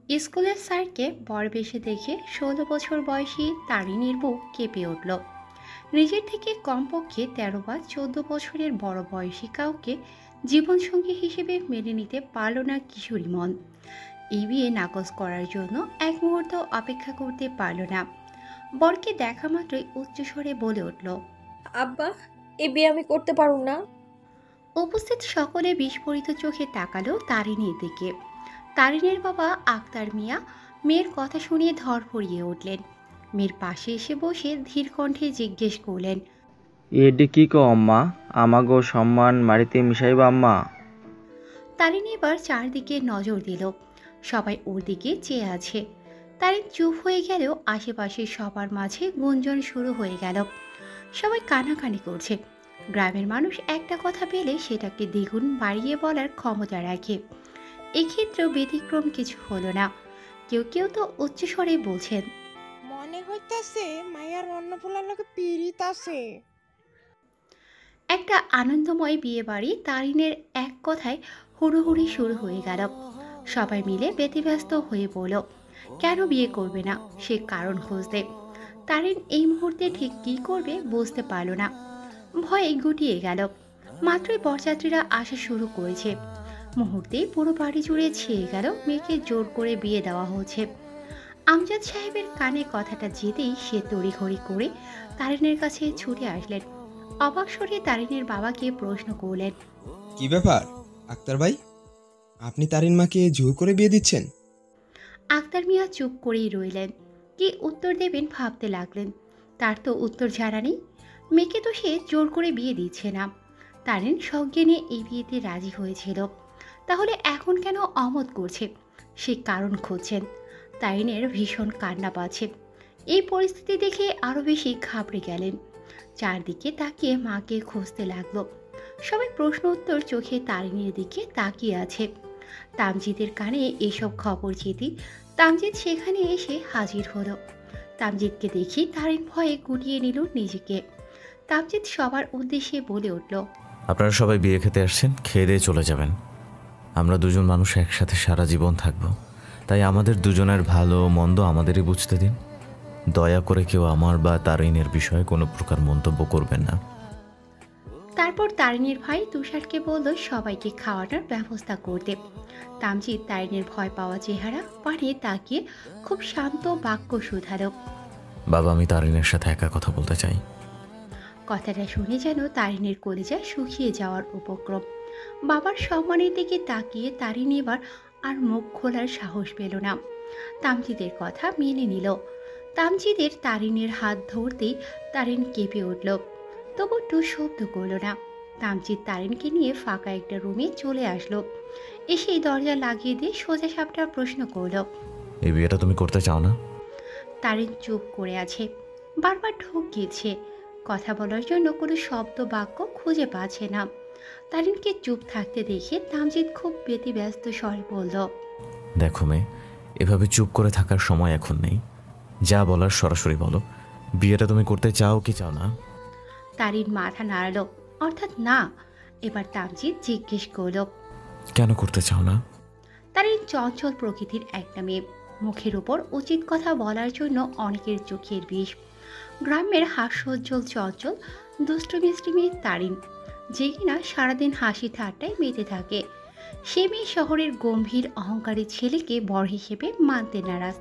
স্কুলের স্যারকে বর বেশে দেখে ১৬ বছর বয়সী তারিনীর বুক কেঁপে উঠল। নিজের থেকে কমপক্ষে ১৩ বা ১৪ বছরের বড় বয়সী কাউকে জীবনসঙ্গী হিসেবে মেনে নিতে পারল না কিশোরী মন। এই বিয়ে নাকচ করার জন্য এক মুহূর্ত অপেক্ষা করতে পারল না। বরকে দেখা মাত্রই উচ্চস্বরে বলে উঠল, আব্বা, এই বিয়ে আমি করতে পারুম না। উপস্থিত সকলে বিস্ফোরিত চোখে তাকালো তারিণীর দিকে। তারিণীর বাবা আক্তার মিয়া মেয়ের কথা শুনিয়ে ধরফরিয়ে উঠলেন। মেয়ের পাশে এসে বসে ধীর কণ্ঠে জিজ্ঞেস করলেন, এডি কি কো আম্মা? আমাগো সম্মান মারিতে মিশাইবা আম্মা? তারিণী এবার চারদিকে নজর দিল। সবাই ওর দিকে চেয়ে আছে। তারিণ চুপ হয়ে গেলেও আশেপাশে সবার মাঝে গুঞ্জন শুরু হয়ে গেল। সবাই কানাকানি করছে। গ্রামের মানুষ একটা কথা পেলে সেটাকে দ্বিগুণ বাড়িয়ে বলার ক্ষমতা রাখে। এক্ষেত্রেও ব্যতিক্রম কিছু হলো না। কেউ কেউ তো উচ্চস্বরে বলছেন, মনে হইতেছে মায়ার অন্নপূর্ণার লোকে পীড়িত আছে। একটা আনন্দময় বিয়ে বাড়ি তারিনের এক কথায় হুড়োহুড়ি শুরু হয়ে গেল। সবাই মিলে ব্যতিব্যস্ত হয়ে পড়ল। কেন বিয়ে করবে না সে কারণ খুঁজতে। তারিন এই মুহূর্তে ঠিক কী করবে বুঝতে পারল না। ভয়ে গুটিয়ে গেল। মাত্রই বরযাত্রীরা আসা শুরু করেছে। মুহূর্তেই পুরো বাড়ি জুড়ে ছেয়ে গেল মেয়েকে জোর করে বিয়ে দেওয়া হচ্ছে। আমজাদ সাহেবের কানে কথাটা যেতেই সে তড়িঘড়ি করে তারিনের কাছে ছুটে আসলেন। অবাক স্বরে তারিনের বাবাকে প্রশ্ন করলেন, কি ব্যাপার আক্তার ভাই, আপনি তারিন মাকে জোর করে বিয়ে দিচ্ছেন? আক্তার মিয়া চুপ করেই রইলেন। কি উত্তর দেবেন ভাবতে লাগলেন। তার তো উত্তর জানা নেই। মেয়েকে তো সে জোর করে বিয়ে দিচ্ছে না। তারিন সজ্ঞানে এই বিয়েতে রাজি হয়েছিল। তাহলে এখন কেন অমত করছে? সে কারণ খুঁজছেন। তারিনের ভীষণ কান্না পাচ্ছে। এই পরিস্থিতি দেখে আরো বেশি ঘাবড়ে গেলেন। চারদিকে তাকিয়ে মাকে খুঁজতে লাগলো। সবাই প্রশ্ন উত্তর চোখে তারিনীর দিকে তাকিয়ে আছে। তামজিদের কানে এসব খবর যেতে তামজিদ সেখানে এসে হাজির হলো। তামজিদকে দেখি তারিন ভয়ে গুটিয়ে নিল নিজেকে। তামজিদ সবার উদ্দেশ্যে বলে উঠল, আপনারা সবাই বিয়ে খেতে আসছেন, খেয়ে দিয়ে চলে যাবেন। আমরা দুজন মানুষ একসাথে সারা জীবন থাকব, তাই আমাদের দুজনের ভালো মন্দ আমাদেরই বুঝতে দিন। দয়া করে কেউ আমার বা তারিনের বিষয়ে কোনো প্রকার মন্তব্য করবেন না। তারপর তারিনীর ভাই তুষারকে বলল সবাইকে খাওয়ানোর ব্যবস্থা করতে। তামজিদ তারিনীর ভয় পাওয়া চেহারা পানে তাকিয়ে খুব শান্ত বাক্য শুধালো, বাবা, আমি তারিনের সাথে একা কথা বলতে চাই। কথাটা শুনে যেন তারিনীর কলিজা শুকিয়ে যাওয়ার উপক্রম। বাবার সম্মানের দিকে তাকিয়ে তারিনী এবার আর মুখ খোলার সাহস পেল না। তামজিদের কথা মেনে নিল। তামজিদের তারিনের হাত ধরতেই তারিন কেঁপে উঠল। তবু টু শব্দ করল না। তামজিদ তারিনকে নিয়ে ফাঁকা একটা রুমে চলে আসলো। এসেই দরজা লাগিয়ে দিয়ে সোজা সাপটা প্রশ্ন করল, এই বিয়েটা তুমি করতে চাও না? তারিন চুপ করে আছে। বারবার ঢোক গিয়েছে। কথা বলার জন্য কোনো শব্দ বাক্য খুঁজে পাচ্ছে না। তারিনকে চুপ থাকতে দেখে তামজিদ খুব ব্যতিব্যস্ত স্বরে বলল, দেখো মেয়ে, এভাবে চুপ করে থাকার সময় এখন নেই। যা বলার সরাসরি বলো। বিয়েটা তুমি করতে চাও কি চাও না? তারিন মাথা নাড়ল, অর্থাৎ না। এবার তামজিদ জিজ্ঞেস করল, কেন করতে চাও না? তারিন চঞ্চল প্রকৃতির একটা মেয়ে। মুখের উপর উচিত কথা বলার জন্য অনেকের চোখের বিষ। গ্রামের হাস্যোজ্জ্বল চঞ্চল দুষ্টু মিষ্টি মেয়ে তারিন, যে কিনা সারাদিন হাসি ঠাট্টায় মেতে থাকে। সে মেয়ে শহরের গম্ভীর অহংকারী ছেলেকে বর হিসেবে মানতে নারাজ।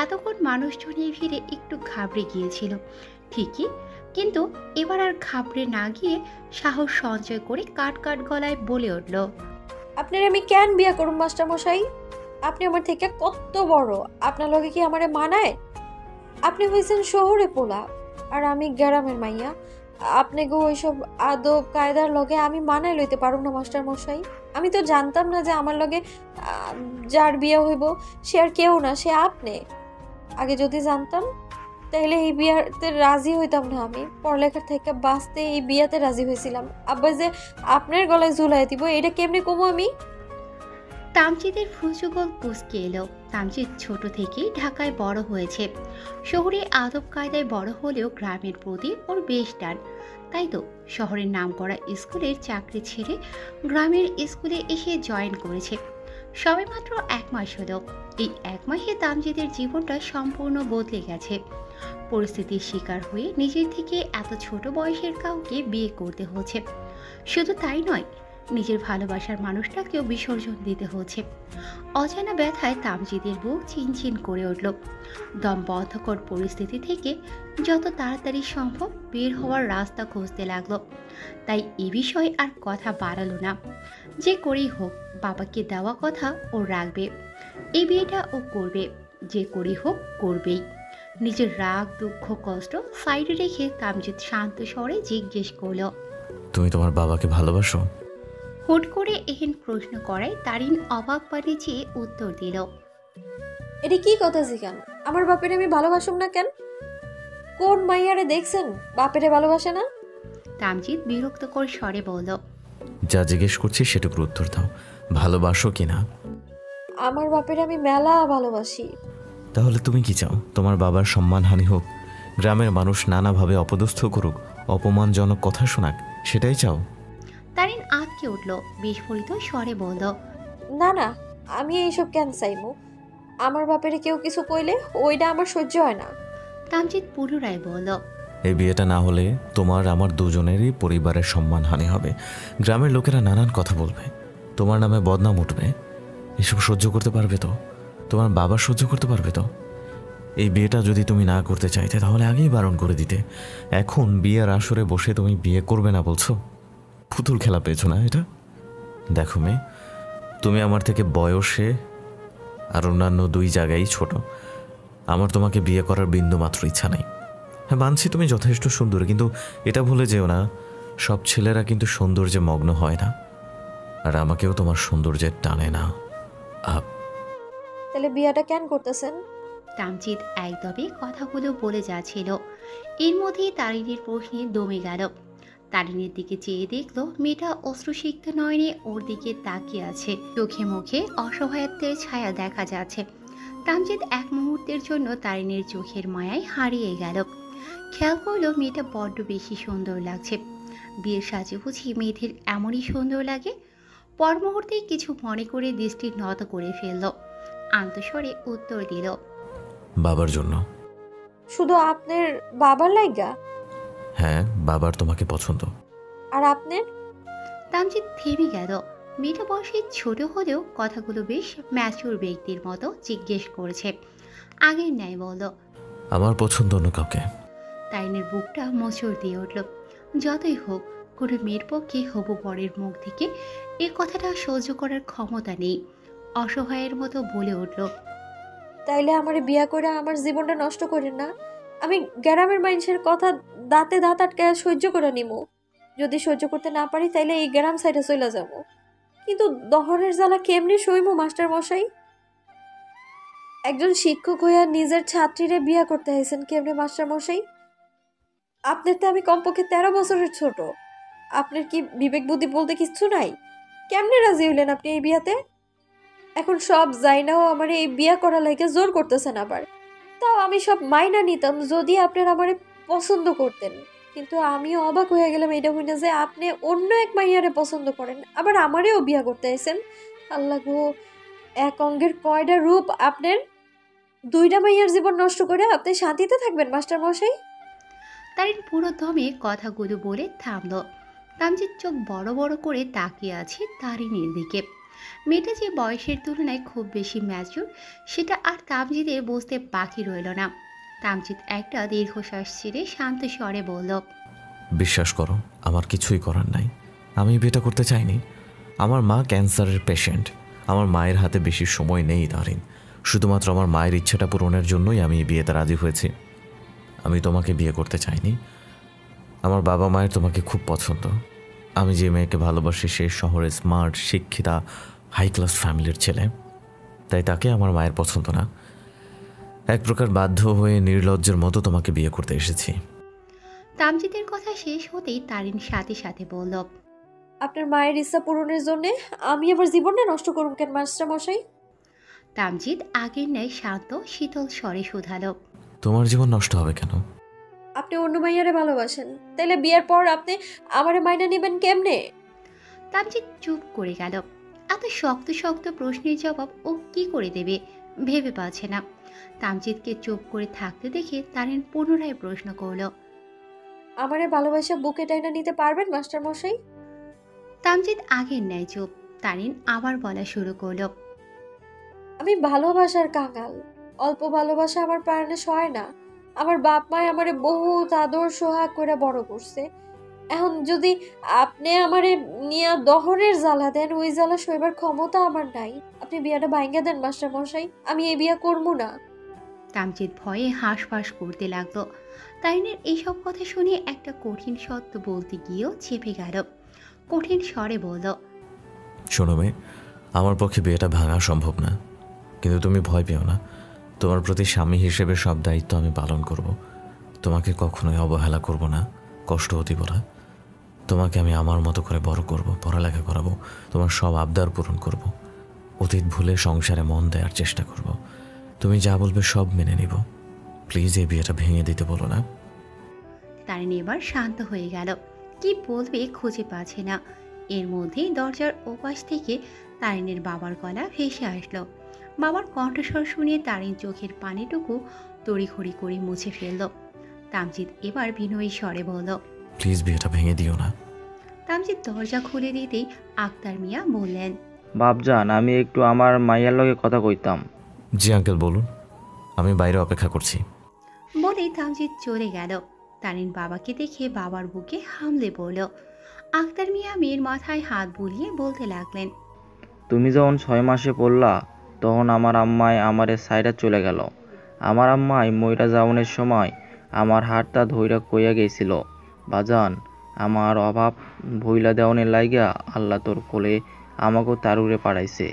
এতক্ষণ মানুষজনের ভিড়ে একটু ঘাবড়ে গিয়েছিল ঠিকই, কিন্তু এবার আর ঘাবড়ে না গিয়ে সাহস সঞ্চয় করে কাট কাট গলায় বলে উঠল, আপনার আমি কেন বিয়া করুম মাস্টার মশাই? আপনি আমার থেকে কত বড়, আপনার লগে কি আমারে মানায়? আপনি হয়েছেন শহরে পোলা আর আমি গ্রামের মাইয়া। আপনি গো ওইসব আদব কায়দার লগে আমি মানায় লইতে পারুম না মাস্টার মশাই। আমি তো জানতাম না যে আমার লগে যার বিয়ে হইব সে আর কেউ না, সে আপনি। আগে যদি জানতাম তাহলে এই বিয়াতে রাজি হইতাম না। আমি পড়ালেখার থেকে বাঁচতে এই বিয়াতে রাজি হয়েছিলাম। আব্বা যে আপনার গলায় ঝুলাই দিব এটা কেমনে কমো আমি? তামজিদের ফুচুগোল কুচকে এলো। তামজিদ ছোট থেকেই ঢাকায় বড় হয়েছে। শহরে আদব কায়দায় বড় হলেও গ্রামের প্রতি ওর বেশ টান। তাই তো শহরের নামকরা স্কুলের চাকরি ছেড়ে গ্রামের স্কুলে এসে জয়েন করেছে। সবেমাত্র 1 মাস হলো। এই 1 মাসে তামজিদের জীবনটা সম্পূর্ণ বদলে গেছে। পরিস্থিতির শিকার হয়ে নিজের থেকে এত ছোট বয়সের কাউকে বিয়ে করতে হচ্ছে। শুধু তাই নয়, নিজের ভালোবাসার মানুষটাকেও বিসর্জন দিতে হচ্ছে। অজানা ব্যথায় তামজিদের বুক চিনচিন করে উঠল। দম বন্ধকর পরিস্থিতি থেকে যত তাড়াতাড়ি সম্ভব বের হওয়ার রাস্তা খুঁজতে লাগলো। তাই এ বিষয়ে আর কথা বাড়ালো না। যে করেই হোক বাবাকে দেওয়া কথা ও রাখবে, এই বিয়েটা ও করবে, যে করেই হোক করবেই। নিজের রাগ, দুঃখ, কষ্ট সাইডে রেখে তামজিদ শান্ত স্বরে জিজ্ঞেস করল। তুমি তোমার বাবাকে ভালোবাসো? হুট করে এহেন প্রশ্ন করায় তারিন অবাক পানে চেয়ে উত্তর দিল। এটা কি কথা জিগান? আমার বাপের আমি ভালোবাসুম না কেন? কোন মাইয়ারে দেখছেন বাপেরে ভালোবাসে না? তামজিদ বিরক্তকর স্বরে বলল। যা জিজ্ঞেস করছি সেটুকুর উত্তর দাও, ভালোবাসো কি না? আমার বাপের আমি মেলা ভালোবাসি। তাহলে তুমি কি চাও? তোমার বাবার সম্মানহানি হোক, গ্রামের মানুষ নানাভাবে অপদস্থ করুক, অপমানজনক কথা শোনাক, সেটাই চাও? তারিন আঁতকে উঠল, বিস্ফোরিত স্বরে বলল। না না, আমি এইসব কেন চাইমু? আমার বাপেরে কেউ কিছু কইলে ওইটা আমার সহ্য হয় না। তামজিদ পুনরায় বলল। এই বিয়েটা না হলে তোমার আমার দুজনেরই পরিবারের সম্মানহানি হবে, গ্রামের লোকেরা নানান কথা বলবে, তোমার নামে বদনাম উঠবে। এসব সহ্য করতে পারবে তো? তোমার বাবা সহ্য করতে পারবে তো? এই বিয়েটা যদি তুমি না করতে চাইতে তাহলে আগেই বারণ করে দিতে। এখন বিয়ের আসরে বসে তুমি বিয়ে করবে না বলছো? পুতুল খেলা পেয়েছো না এটা? দেখো মেয়ে, তুমি আমার থেকে বয়সে আর অন্যান্য 2 জায়গায় ছোট। আমার তোমাকে বিয়ে করার বিন্দু মাত্র ইচ্ছা নাই। হ্যাঁ, মানছি তুমি যথেষ্ট সুন্দর, কিন্তু এটা ভুলে যেও না, সব ছেলেরা কিন্তু সৌন্দর্যে মগ্ন হয় না, আর আমাকেও তোমার সৌন্দর্যের টানে না। তাহলে বিয়েটা কেন করতেছেন? তামজিদ একদমই কথাগুলো বলে যাচ্ছিল, এর মধ্যেই তারিনের প্রশ্নে দমে গেল। তারিনের দিকে চেয়ে দেখলো মেয়েটা অশ্রুসিক্ত নয়নে ওর দিকে তাকিয়ে আছে। চোখে মুখে অসহায়ত্বের ছায়া দেখা যাচ্ছে। তামজিদ এক মুহূর্তের জন্য তারিনের চোখের মায়ায় হারিয়ে গেল। খেয়াল করলো মেয়েটা বড্ড বেশি সুন্দর লাগছে। বিয়ের সাজে বুঝি মেয়েদের এমনই সুন্দর লাগে? পর মুহূর্তেই কিছু মনে করে দৃষ্টি নত করে ফেলল। আন্তঃস্বরে উত্তর দিল। বাবার জন্য। শুধু আপনার বাবার লাইগা? হ্যাঁ, বাবার তোমাকে পছন্দ। আর আপনার? তামজিদ থেমে গেল। মেয়েটা বয়সে ছোট হলেও কথাগুলো বেশ ম্যাচুর ব্যক্তির মতো জিজ্ঞেস করছে। আগের ন্যায় বলল। আমার পছন্দ অন্য কাউকে। তাইনের বুকটা মোচড় দিয়ে উঠল। যতই হোক, কোনো মেয়ের পক্ষে হবু বরের মুখ থেকে এ কথাটা সহ্য করার ক্ষমতা নেই। অসহায়ের মতো বলে উঠল। তাইলে আমারে বিয়া করে আমার জীবনটা নষ্ট করেন না। আমি গ্রামের মানুষের কথা দাঁতে দাঁত আটকায় সহ্য করে নিমু। যদি সহ্য করতে না পারি তাইলে এই গ্রাম সাইডে চলে যাব। কিন্তু দহনের জ্বালা কেমনি সইমু মাস্টার মশাই? একজন শিক্ষক হইয়া নিজের ছাত্রীরে বিয়া করতে হয়েছেন কেমনে মাস্টার মশাই? আপনার তো আমি কমপক্ষে 13 বছরের ছোট। আপনার কি বিবেক বুদ্ধি বলতে কিছু নাই? কেমনে রাজি হইলেন আপনি এই বিয়াতে? এখন সব যাইনাও আমার এই বিয়া করা লাগে জোর করতেছেন আবার। তাও আমি সব মাইনা নিতাম যদি আপনার আমারে পছন্দ করতেন। কিন্তু আমিও অবাক হয়ে গেলাম এটা হইনা যে আপনি অন্য এক মাইয়ারে পছন্দ করেন, আবার আমারেও বিয়া করতে আইছেন। আল্লাহ গো, এক অঙ্গের কয়টা রূপ আপনার! 2টা মাইয়ার জীবন নষ্ট করে আপনি শান্তিতে থাকবেন মাস্টার মশাই? তারিন পুরো দমে কথাগুলো বলে থামল। তামজিদ চোখ বড় বড় করে তাকিয়ে আছে তারিনের দিকে। মেয়েটা যে বয়সের তুলনায় খুব বেশি ম্যাচুর, সেটা আর তামজিদের বুঝতে বাকি রইল না। তামজিদ একটা দীর্ঘশ্বাস ছেড়ে শান্ত স্বরে বলল। বিশ্বাস করো, আমার কিছুই করার নাই। আমি বিয়েটা করতে চাইনি। আমার মা ক্যান্সারের পেশেন্ট। আমার মায়ের হাতে বেশি সময় নেই তারিন। শুধুমাত্র আমার মায়ের ইচ্ছাটা পূরণের জন্যই আমি এই বিয়েতে রাজি হয়েছি। আমি তোমাকে বিয়ে করতে চাইনি। আমার বাবা মায়ের তোমাকে খুব পছন্দ। আমি যে মেয়েকে ভালোবাসি সে শহরে স্মার্ট, শিক্ষিতা, হাই ক্লাস ফ্যামিলির ছেলে, তাই তাকে আমার মায়ের পছন্দ না। এক প্রকার বাধ্য হয়ে নির্লজ্জের মতো তোমাকে বিয়ে করতে এসেছি। তামজিদের কথা শেষ হতেই তারিন সাথে সাথে বলল। আপনার মায়ের ইচ্ছা পূরণের জন্য আমি আমার জীবনটা নষ্ট করুম কেন মাস্টার মশাই? তামজিদ আগের ন্যায় শান্ত শীতল স্বরে শুধালো। তোমার জীবন নষ্ট হবে কেন? আপনি অন্য মাইয়ারে ভালোবাসেন, তাইলে বিয়ের পর আপনি আমারে মাইনা নেবেন কেমনে? তামজিদ চুপ করে গেল। এত শক্ত শক্ত প্রশ্নের জবাব ও কি করে দেবে ভেবে পাচ্ছে না। তামজিদকে চুপ করে থাকতে দেখে তারিন পুনরায় প্রশ্ন করলো। আমারে ভালোবাসা বুকে টাইনা নিতে পারবেন মাস্টার মশাই? তামজিদ আগের ন্যায় চুপ। তারিন আবার বলা শুরু করলো। আমি ভালোবাসার কাঙাল। অল্প ভালোবাসা আমার প্রাণে সয় না। আমার বাপ মায় আমারে বহুত আদর সোহাগ করে বড় করছে। এখন যদি আপনি আমারে নিয়া দহনের জ্বালা দেন, ওই জ্বালা সইবার ক্ষমতা আমার নাই। আপনি বিয়াটা ভাঙ্গা দেন মাস্টার মশাই, আমি এই বিয়া করবো না। তামজিদ ভয়ে হাঁসফাঁস করতে লাগলো। তারিনের এইসব কথা শুনে একটা কঠিন সত্য বলতে গিয়েও চেপে গেল। কঠিন স্বরে বলল। শোনো মেয়ে, আমার পক্ষে বিয়েটা ভাঙা সম্ভব না, কিন্তু তুমি ভয় পেও না। তোমার প্রতি স্বামী হিসেবে সব দায়িত্ব আমি পালন করব। তোমাকে কখনোই অবহেলা করব না, কষ্টও দিব না। তোমাকে আমি আমার মতো করে বড় করব, পড়ালেখা করাবো, তোমার সব আবদার পূরণ করব। অতীত ভুলে সংসারে মন দেওয়ার চেষ্টা করব। তুমি যা বলবে সব মেনে নিব। প্লিজ এই বিয়েটা ভেঙে দিতে বলো না। তারিন এবার শান্ত হয়ে গেল। কি বলবে খুঁজে পাচ্ছে না। এর মধ্যেই দরজার ওপাশ থেকে তারিনের বাবার গলা ভেসে আসলো। বাবার কণ্ঠস্বর শুনে তারিন চোখের পানিটুকু তড়িঘড়ি করে মুছে ফেলল। তামজিদ এবার বিনয়ী স্বরে বলল। প্লিজ বিয়েটা ভেঙে দিও না। তামজিদ দরজা খুলে দিতেই আক্তার মিয়া বললেন। বাপজান, আমি একটু আমার মাইয়ার লগে কথা কইতাম। জি আঙ্কেল, বলুন, আমি বাইরে অপেক্ষা করছি। বলেই তামজিদ চলে গেল। তারিন বাবাকে দেখে বাবার বুকে হামলে পড়ল। আক্তার মিয়া মেয়ের মাথায় হাত বুলিয়ে বলতে লাগলেন। তুমি যখন 6 মাসে পড়লা তখন আমার আম্মায় আমারে সাইডা চলে গেল। আমার আম্মায় মইরা যাওনের সময় আমার হাতটা ধইরা কইয়া গেছিল, বাজান, আমার অভাব ভইলা দেওয়ানের লাইগা আল্লাহ তোর কোলে আমাকেও তারুরে পাঠাইছে।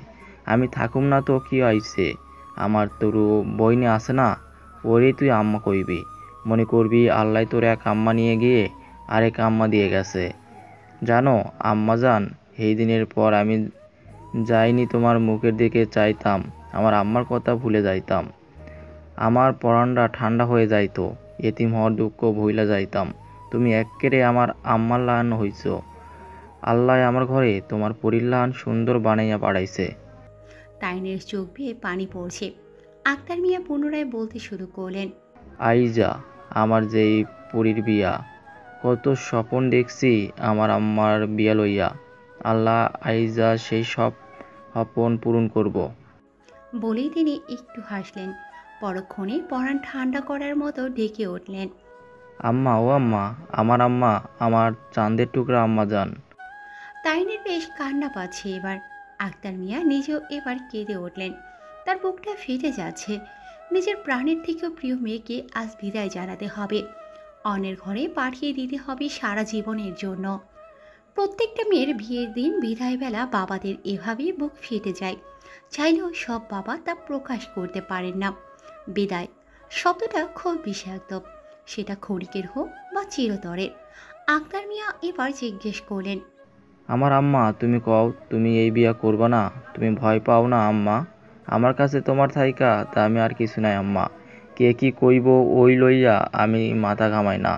আমি থাকুম না তো কি আইছে, আমার তরু বইনে আছে না, ওরে তুই আম্মা কইবি। মনে করবি আল্লাহ তোর এক আম্মা নিয়ে গিয়ে আরেক আম্মা দিয়ে গেছে। জানো আম্মা জান, এই দিনের পর আমি যাইনি তোমার মুখের দিকে চাইতাম, আমার আম্মার কথা ভুলে যাইতাম। আমার পরাণটা ঠান্ডা হয়ে যাইতো, এতিম হওয়ার দুঃখ ভুইলা যাইতাম। তুমি এক্কেরে আমার আম্মার লাহান হইছ। আল্লাহ আমার ঘরে তোমার পরিল্লাহান সুন্দর বানাইয়া পাঠাইছে। তারিনের চোখ বেয়ে পানি পড়ছে। আক্তার মিয়া পুনরায় বলতে শুরু করলেন। আইজা আমার যেই পরীর বিয়া, কত স্বপন দেখছি আমার আম্মার বিয়া লইয়া। আল্লাহ আইজা সেই সব স্বপন পূরণ করব। বলেই তিনি একটু হাসলেন। পরক্ষণে পরাণ ঠান্ডা করার মতো ডেকে উঠলেন। আম্মা, ও আম্মা, আমার আম্মা, আমার চাঁদের টুকরা আম্মা জান। তারিনের বেশ কান্না পাচ্ছে এবার। আক্তার মিয়া নিজেও এবার কেঁদে উঠলেন। তার বুকটা ফেটে যাচ্ছে। নিজের প্রাণের থেকেও প্রিয় মেয়েকে আজ বিদায় জানাতে হবে। অন্যের ঘরে পাঠিয়ে দিতে হবে সারা জীবনের জন্য। প্রত্যেকটা মেয়ের বিয়ের দিন বিদায়বেলা বাবাদের এভাবেই বুক ফেটে যায়। চাইলেও সব বাবা তা প্রকাশ করতে পারেন না। বিদায় শব্দটা খুব বিষাক্ত, সেটা ক্ষণিকের হোক বা চিরতরের। আক্তার মিয়া এবার জিজ্ঞেস করলেন। আমার আম্মা, তুমি কও তুমি এই বিয়া করবা না? তুমি ভয় পাও না আম্মা? আমার কাছে তোমার থাইকা তা আমি আর কিছু নাই আম্মা। কে কি কইব ওই লইয়া আমি মাথা ঘামাই না।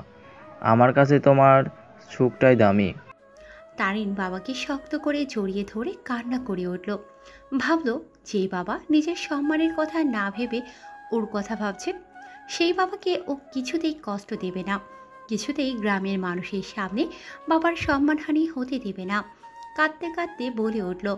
আমার কাছে তোমার সুখটাই দামি। তারিন বাবাকে শক্ত করে জড়িয়ে ধরে কান্না করে উঠল। ভাবল, যে বাবা নিজের সম্মানের কথা না ভেবে ওর কথা ভাবছে, সেই বাবাকে ও কিছুতেই কষ্ট দেবে না, কিছুতেই গ্রামের মানুষের সামনে বাবার সম্মানহানি হতে দেবে না। কাঁদতে কাঁদতে বলে উঠল।